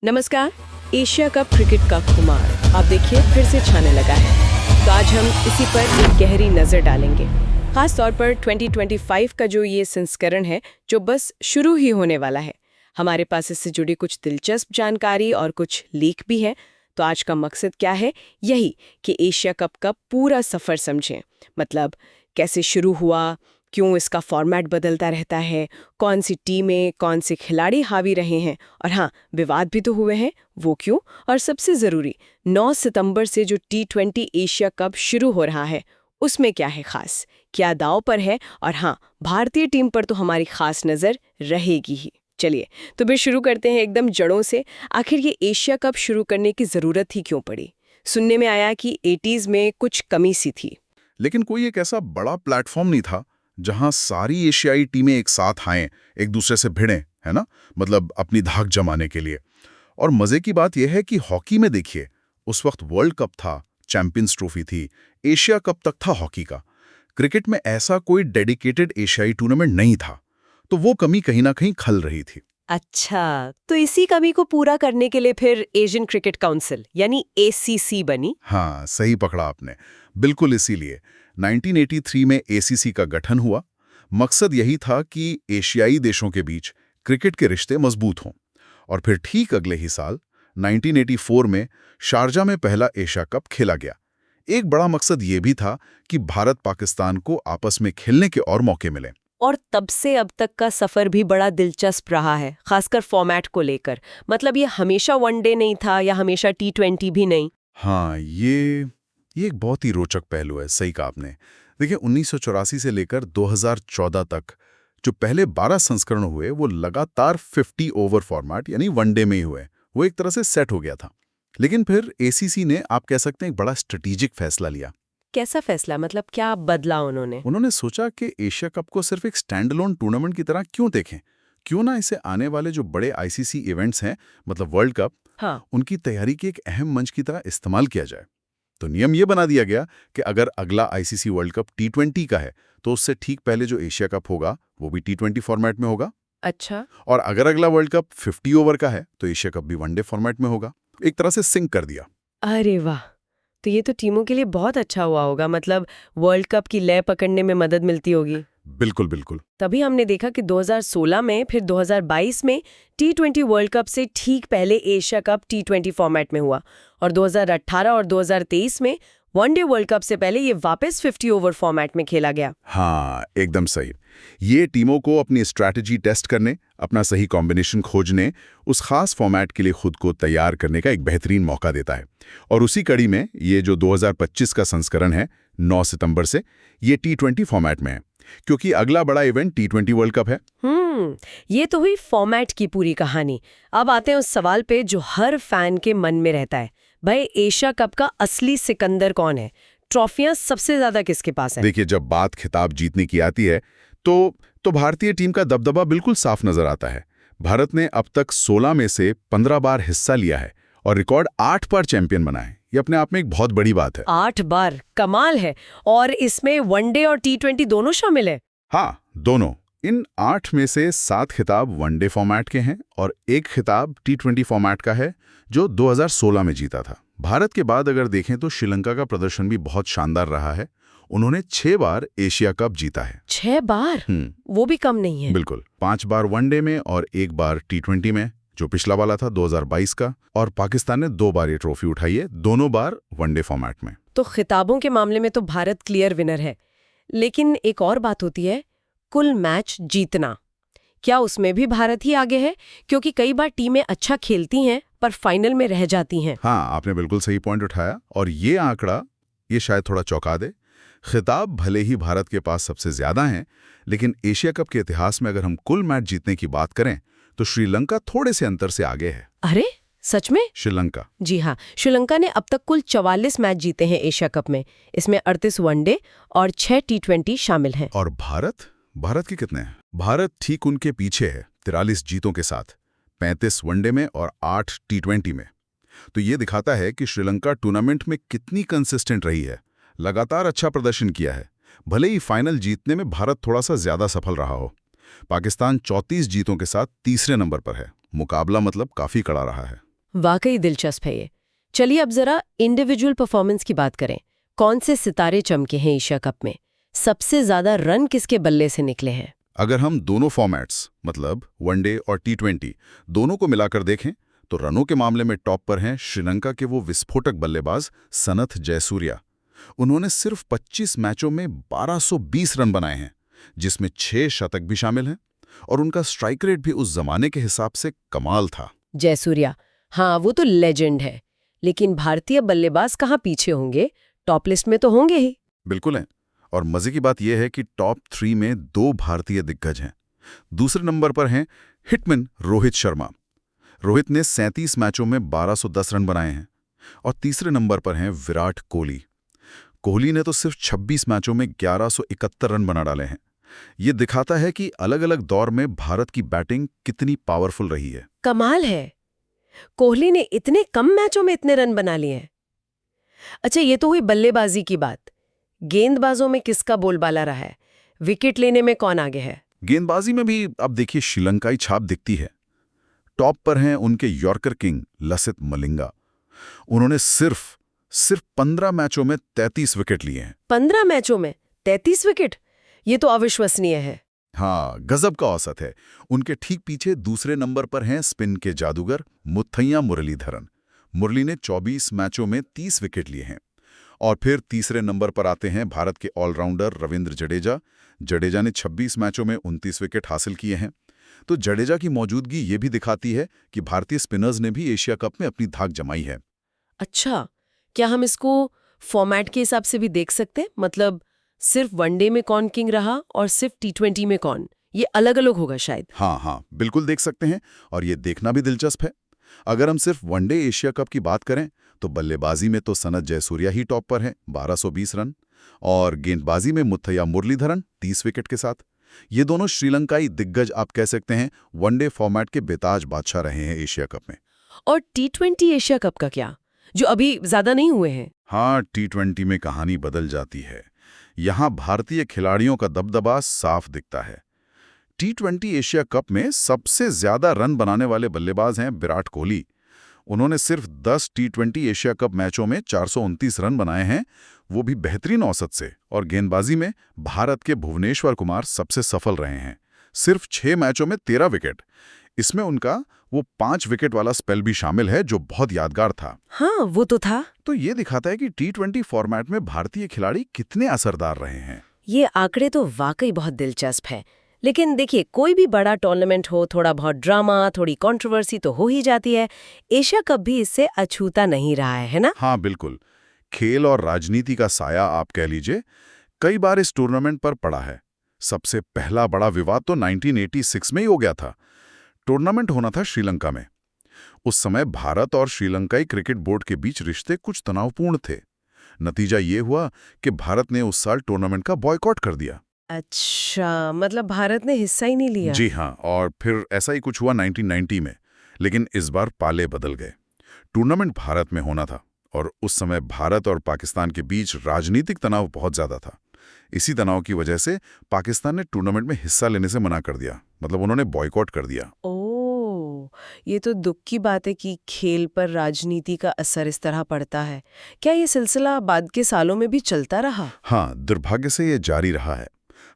नमस्कार। Asia cup cricket का खुमार आप देखिए फिर से छाने लगा है। तो आज हम इसी पर एक गहरी नज़र डालेंगे, खास तौर पर 2025 का जो ये संस्करण है जो बस शुरू ही होने वाला है। हमारे पास इससे जुड़ी कुछ दिलचस्प जानकारी और कुछ लीक भी है। तो आज का मकसद क्या है? यही कि एशिया कप का पूरा सफ़र समझें। मतलब कैसे शुरू हुआ, क्यों इसका फॉर्मेट बदलता रहता है, कौन सी टीमें, कौन से खिलाड़ी हावी रहे हैं, और हाँ, विवाद भी तो हुए हैं, वो क्यों? और सबसे ज़रूरी, 9 सितंबर से जो T20 एशिया कप शुरू हो रहा है उसमें क्या है खास, क्या दांव पर है, और हाँ, भारतीय टीम पर तो हमारी खास नज़र रहेगी ही। चलिए तो फिर शुरू करते हैं एकदम जड़ों से। आखिर ये एशिया कप शुरू करने की ज़रूरत ही क्यों पड़ी? सुनने में आया कि 80s में कुछ कमी सी थी। लेकिन कोई एक ऐसा बड़ा प्लेटफॉर्म नहीं था जहां सारी एशियाई टीमें एक साथ आएं, एक दूसरे से भिड़ें, है ना? मतलब अपनी धाक जमाने के लिए। और मजे की बात यह है कि हॉकी में देखिए, उस वक्त वर्ल्ड कप था, चैंपियंस ट्रॉफी थी, एशिया कप तक था हॉकी का। क्रिकेट में ऐसा कोई डेडिकेटेड एशियाई टूर्नामेंट नहीं था, तो वो कमी कहीं ना कहीं खल रही थी। अच्छा, तो इसी कमी को पूरा करने के लिए फिर एशियन क्रिकेट काउंसिल यानी ACC बनी। हाँ, सही पकड़ा आपने। बिल्कुल इसीलिए 1983 में एसीसी का गठन हुआ। मकसद यही था कि एशियाई देशों के बीच क्रिकेट के रिश्ते मजबूत हों। और फिर ठीक अगले ही साल 1984 में शारजा में पहला एशिया कप खेला गया। एक बड़ा मकसद ये भी था कि भारत पाकिस्तान को आपस में खेलने के और मौके मिले। और तब से अब तक का सफर भी बड़ा दिलचस्प रहा है, खासकर फॉर्मेट को लेकर। मतलब ये हमेशा वनडे नहीं था या हमेशा T20 भी नहीं। हाँ, ये एक बहुत ही रोचक पहलू है, सही कहा आपने। देखिए, 1984 से लेकर 2014 तक जो पहले 12 संस्करण हुए वो लगातार 50 ओवर फॉर्मेट यानी वनडे में ही हुए। वो एक तरह से सेट हो गया था। लेकिन फिर एसीसी ने, आप कह सकते हैं, एक बड़ा स्ट्रेटेजिक फैसला लिया। कैसा फैसला? मतलब क्या बदला उन्होंने? उन्होंने सोचा कि एशिया कप को सिर्फ एक स्टैंड अलोन टूर्नामेंट की तरह क्यों देखें, क्यों ना इसे आने वाले जो बड़े आईसीसी इवेंट्स हैं, मतलब वर्ल्ड कप, हाँ। उनकी तैयारी के एक अहम मंच की तरह इस्तेमाल किया जाए। तो नियम ये बना दिया गया कि अगर अगला आईसीसी वर्ल्ड कप T20 का है तो उससे ठीक पहले जो एशिया कप होगा वो भी T20 फॉर्मेट में होगा। अच्छा। और अगर अगला वर्ल्ड कप 50 ओवर का है तो एशिया कप भी वनडे फॉर्मेट में होगा। एक तरह से सिंक कर दिया। अरे वाह! तो ये तो टीमों के लिए बहुत अच्छा हुआ होगा। मतलब वर्ल्ड कप की लय पकड़ने में मदद मिलती होगी। बिल्कुल बिल्कुल। तभी हमने देखा कि 2016 में, फिर 2022 में T20 वर्ल्ड कप से ठीक पहले एशिया कप T20 फॉर्मेट में हुआ, और 2018 और 2023 में वनडे वर्ल्ड कप से पहले ये वापस 50 ओवर फॉर्मेट में खेला गया। हाँ, एकदम सही। ये टीमों को अपनी स्ट्रैटेजी टेस्ट करने, अपना सही कॉम्बिनेशन खोजने, उस खास फॉर्मेट के लिए खुद को तैयार करने का एक बेहतरीन मौका देता है। और उसी कड़ी में ये जो 2025 का संस्करण है, 9 सितंबर से, ये T20 फॉर्मेट में है, क्योंकि अगला बड़ा इवेंट T20 वर्ल्ड कप है। ये तो हुई फॉर्मेट की पूरी कहानी। अब आते हैं उस सवाल पे जो हर फैन के मन में रहता है। भाई, एशिया कप का असली सिकंदर कौन है? ट्रॉफियां सबसे ज्यादा किसके पास है? देखिए, जब बात खिताब जीतने की आती है तो भारतीय टीम का दबदबा बिल्कुल साफ नजर आता है। भारत ने अब तक 16 में से 15 बार हिस्सा लिया है और रिकॉर्ड 8 बार चैंपियन बना है। ये अपने आप में एक बहुत बड़ी बात है। 8 बार, कमाल है। और इसमें वनडे और T20 दोनों शामिल है। हाँ, दोनों। इन 8 में से 7 खिताब वनडे फॉर्मेट के हैं और एक खिताब T20 फॉर्मेट का है जो 2016 में जीता था। भारत के बाद अगर देखें तो श्रीलंका का प्रदर्शन भी बहुत शानदार रहा है। उन्होंने 6 बार एशिया कप जीता है। 6 बार? वो भी कम नहीं है। बिल्कुल। 5 बार वनडे में और 1 बार T20 में, जो पिछला वाला था 2022 का। और पाकिस्तान ने 2 बार ये ट्रॉफी उठाई है, दोनों बार वनडे फॉर्मेट में। तो खिताबों के मामले में तो भारत क्लियर विनर है। लेकिन एक और बात होती है, कुल मैच जीतना। क्या उसमें भी भारत ही आगे है? क्योंकि कई बार टीमें अच्छा खेलती हैं पर फाइनल में रह जाती हैं। हाँ, आपने बिल्कुल सही पॉइंट उठाया। और ये आंकड़ा ये शायद थोड़ा चौंका दे। खिताब भले ही भारत के पास सबसे ज्यादा हैं, लेकिन एशिया कप के इतिहास में अगर हम कुल मैच जीतने की बात करें तो श्रीलंका थोड़े से अंतर से आगे है। अरे सच में? श्रीलंका? जी हाँ, श्रीलंका ने अब तक कुल 44 मैच जीते हैं एशिया कप में। इसमें 38 वनडे और 6 T20 शामिल हैं। और भारत के कितने हैं? भारत ठीक उनके पीछे है, 43 जीतों के साथ, 35 वनडे में और 8 T20 में। तो ये दिखाता है कि श्रीलंका टूर्नामेंट में कितनी कंसिस्टेंट रही है, लगातार अच्छा प्रदर्शन किया है। भले ही फाइनल जीतने में भारत थोड़ा सा ज्यादा सफल रहा हो। पाकिस्तान 34 जीतों के साथ तीसरे नंबर पर है। मुकाबला मतलब काफी कड़ा रहा है। वाकई दिलचस्प है ये। चलिए अब जरा इंडिविजुअल परफॉर्मेंस की बात करें। कौन से सितारे चमके हैं एशिया कप में? सबसे ज्यादा रन किसके बल्ले से निकले हैं? अगर हम दोनों फॉर्मेट्स मतलब वनडे और टी20 दोनों को मिलाकर देखें तो रनों के मामले में टॉप पर हैं श्रीलंका के वो विस्फोटक बल्लेबाज सनथ जयसूर्या। उन्होंने सिर्फ 25 मैचों में 1220 रन बनाए हैं, जिसमें 6 शतक भी शामिल हैं, और उनका स्ट्राइक रेट भी उस जमाने के हिसाब से कमाल था। जयसूर्या, हाँ वो तो लेजेंड है। लेकिन भारतीय बल्लेबाज कहाँ पीछे होंगे? टॉप लिस्ट में तो होंगे ही। बिल्कुल हैं। और मजे की बात यह है कि टॉप 3 में 2 भारतीय दिग्गज हैं। दूसरे नंबर पर हैं हिटमैन रोहित शर्मा। रोहित ने 37 मैचों में 1210 रन बनाए हैं। और तीसरे नंबर पर हैं विराट कोहली। कोहली ने तो सिर्फ 26 मैचों में 1171 रन बना डाले हैं। ये दिखाता है कि अलग-अलग दौर में भारत की बैटिंग कितनी पावरफुल रही है। कमाल है, कोहली ने इतने कम मैचों में इतने रन बना लिए हैं। अच्छा, ये तो हुई बल्लेबाजी की बात। गेंदबाजों में किसका बोलबाला रहा है? विकेट लेने में कौन आगे है? गेंदबाजी में भी अब देखिए श्रीलंकाई छाप दिखती है। टॉप पर हैं उनके यॉर्कर किंग लसित मलिंगा। उन्होंने सिर्फ 15 मैचों में 33 विकेट लिए हैं। 15 मैचों में 33 विकेट? ये तो अविश्वसनीय है। हाँ, गजब का औसत है। उनके ठीक पीछे दूसरे नंबर पर हैं स्पिन के जादूगर मुथैया मुरलीधरन। मुरली ने 24 मैचों में 30 विकेट लिए हैं। और फिर तीसरे नंबर पर आते हैं भारत के ऑलराउंडर रविंद्र जडेजा। जडेजा ने 26 मैचों में 29 विकेट हासिल किए हैं। तो जडेजा की मौजूदगी ये भी दिखाती है कि भारतीय स्पिनर्स ने भी एशिया कप में अपनी धाक जमाई है। अच्छा, क्या हम इसको फॉर्मेट के हिसाब से भी देख सकते हैं? मतलब सिर्फ वनडे में कौन किंग रहा और सिर्फ टी20 में कौन? ये अलग अलग होगा शायद। हाँ, बिल्कुल देख सकते हैं। और ये देखना भी दिलचस्प है। अगर हम सिर्फ वनडे एशिया कप की बात करें तो बल्लेबाजी में तो सनथ जयसूर्या ही टॉप पर हैं 1220 रन, और गेंदबाजी में मुथैया मुरलीधरन 30 विकेट के साथ। ये दोनों श्रीलंकाई दिग्गज आप कह सकते हैं वनडे फॉर्मेट के बेताज बादशाह रहे हैं एशिया कप में। और टी20 एशिया कप का क्या, जो अभी ज्यादा नहीं हुए हैं? हाँ, टी20 में कहानी बदल जाती है। यहाँ भारतीय खिलाड़ियों का दबदबा साफ दिखता है। टी20 एशिया कप में सबसे ज्यादा रन बनाने वाले बल्लेबाज हैं विराट कोहली। उन्होंने सिर्फ 10 टी20 एशिया कप मैचों में 429 रन बनाए हैं, वो भी बेहतरीन औसत से। और गेंदबाजी में भारत के भुवनेश्वर कुमार सबसे सफल रहे हैं, सिर्फ 6 मैचों में 13 विकेट। इसमें उनका वो 5 विकेट वाला स्पेल भी शामिल है जो बहुत यादगार था। हाँ, वो तो था। तो ये दिखाता है कि टी20 फॉर्मेट में भारतीय खिलाड़ी कितने असरदार रहे हैं। ये आंकड़े तो वाकई बहुत दिलचस्प है। लेकिन देखिए, कोई भी बड़ा टूर्नामेंट हो, थोड़ा बहुत ड्रामा, थोड़ी कंट्रोवर्सी तो हो ही जाती है। एशिया कप भी इससे अछूता नहीं रहा है ना? हाँ, बिल्कुल। खेल और राजनीति का साया आप कह लीजिए कई बार इस टूर्नामेंट पर पड़ा है। सबसे पहला बड़ा विवाद तो 1986 में ही हो गया था। टूर्नामेंट होना था श्रीलंका में। उस समय भारत और श्रीलंकाई क्रिकेट बोर्ड के बीच रिश्ते कुछ तनावपूर्ण थे। नतीजा ये हुआ कि भारत ने उस साल टूर्नामेंट का बॉयकॉट कर दिया। अच्छा, मतलब भारत ने हिस्सा ही नहीं लिया? जी हाँ, और फिर ऐसा ही कुछ हुआ 1990 में। लेकिन इस बार पाले बदल गए। टूर्नामेंट भारत में होना था और उस समय भारत और पाकिस्तान के बीच राजनीतिक तनाव बहुत ज्यादा था। इसी तनाव की वजह से पाकिस्तान ने टूर्नामेंट में हिस्सा लेने से मना कर दिया, मतलब उन्होंने बॉयकॉट कर दिया। ओह, ये तो दुख की बात है कि खेल पर राजनीति का असर इस तरह पड़ता है। क्या ये सिलसिला बाद के सालों में भी चलता रहा? हाँ, दुर्भाग्य से ये जारी रहा है।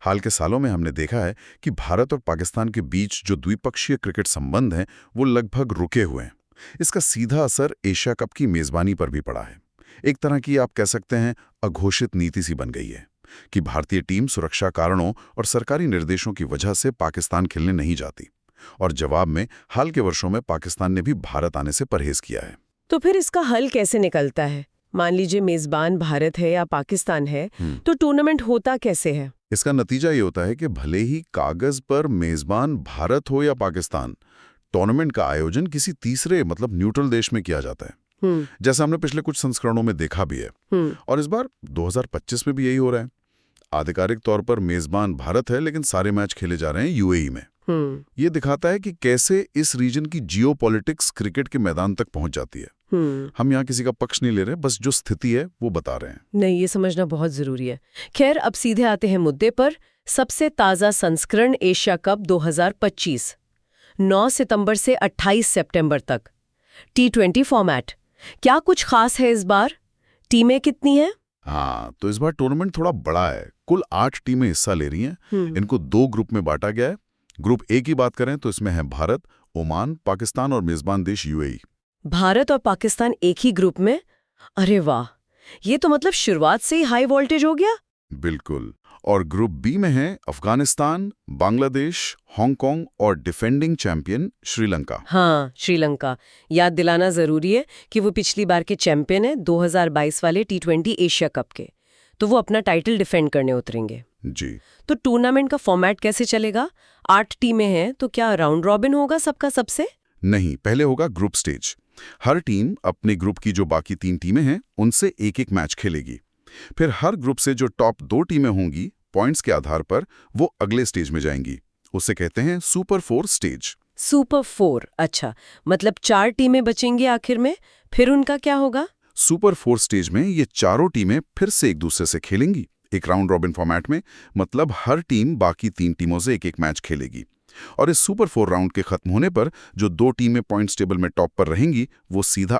हाल के सालों में हमने देखा है कि भारत और पाकिस्तान के बीच जो द्विपक्षीय क्रिकेट संबंध हैं वो लगभग रुके हुए हैं। इसका सीधा असर एशिया कप की मेजबानी पर भी पड़ा है। एक तरह की आप कह सकते हैं अघोषित नीति सी बन गई है कि भारतीय टीम सुरक्षा कारणों और सरकारी निर्देशों की वजह से पाकिस्तान खेलने नहीं जाती, और जवाब में हाल के वर्षों में पाकिस्तान ने भी भारत आने से परहेज किया है। तो फिर इसका हल कैसे निकलता है? मान लीजिए मेजबान भारत है या पाकिस्तान है, तो टूर्नामेंट होता कैसे है? इसका नतीजा ये होता है कि भले ही कागज पर मेजबान भारत हो या पाकिस्तान, टूर्नामेंट का आयोजन किसी तीसरे मतलब न्यूट्रल देश में किया जाता है, जैसा हमने पिछले कुछ संस्करणों में देखा भी है। और इस बार 2025 में भी यही हो रहा है। आधिकारिक तौर पर मेजबान भारत है, लेकिन सारे मैच खेले जा रहे हैं यूएई में। ये दिखाता है कि कैसे इस रीजन की जियोपॉलिटिक्स क्रिकेट के मैदान तक पहुंच जाती है। हम यहाँ किसी का पक्ष नहीं ले रहे, बस जो स्थिति है वो बता रहे हैं। नहीं, ये समझना बहुत जरूरी है। खैर, अब सीधे आते हैं मुद्दे पर। सबसे ताजा संस्करण एशिया कप 2025, 9 सितंबर से 28 सितंबर तक। T20 फॉर्मेट, क्या कुछ खास है इस बार? टीमें कितनी हैं? हाँ, तो इस बार टूर्नामेंट थोड़ा बड़ा है। कुल 8 टीमें हिस्सा ले रही हैं। इनको 2 ग्रुप में बांटा गया है। ग्रुप ए की बात करें तो इसमें है भारत, ओमान, पाकिस्तान और मेजबान देश यूएई। भारत और पाकिस्तान एक ही ग्रुप में? अरे वाह, ये तो मतलब शुरुआत से ही हाई वोल्टेज हो गया। बिल्कुल। और ग्रुप बी में है अफगानिस्तान, बांग्लादेश, हांगकांग और डिफेंडिंग चैंपियन श्रीलंका। हाँ, श्रीलंका। याद दिलाना जरूरी है कि वो पिछली बार के चैंपियन है 2022 वाले T20 एशिया कप के, तो वो अपना टाइटल डिफेंड करने उतरेंगे। जी। तो टूर्नामेंट का फॉर्मेट कैसे चलेगा? 8 टीमें हैं, तो क्या राउंड रॉबिन होगा सबका सबसे? नहीं, पहले होगा ग्रुप स्टेज। हर टीम अपने ग्रुप की जो बाकी 3 टीमें हैं उनसे एक-एक मैच खेलेगी। फिर हर ग्रुप से जो टॉप 2 टीमें होंगी, पॉइंट्स के आधार पर वो अगले स्टेज में जाएंगी। उसे कहते हैं सुपर 4 स्टेज। सुपर 4, अच्छा, मतलब 4 टीमें बचेंगी आखिर में, फिर उनका क्या होगा? सुपर 4 स्टेज में ये चारों टीमें फिर से एक दूसरे से खेलेंगी, एक राउंड रॉबिन फॉर्मेट में। मतलब हर टीम बाकी 3 टीमों से एक-एक मैच खेलेगी। और इस सुपर 4 राउंड के खत्म होने पर जो 2 टीमें पॉइंट्स टेबल में टॉप पर रहेंगी, वो सीधा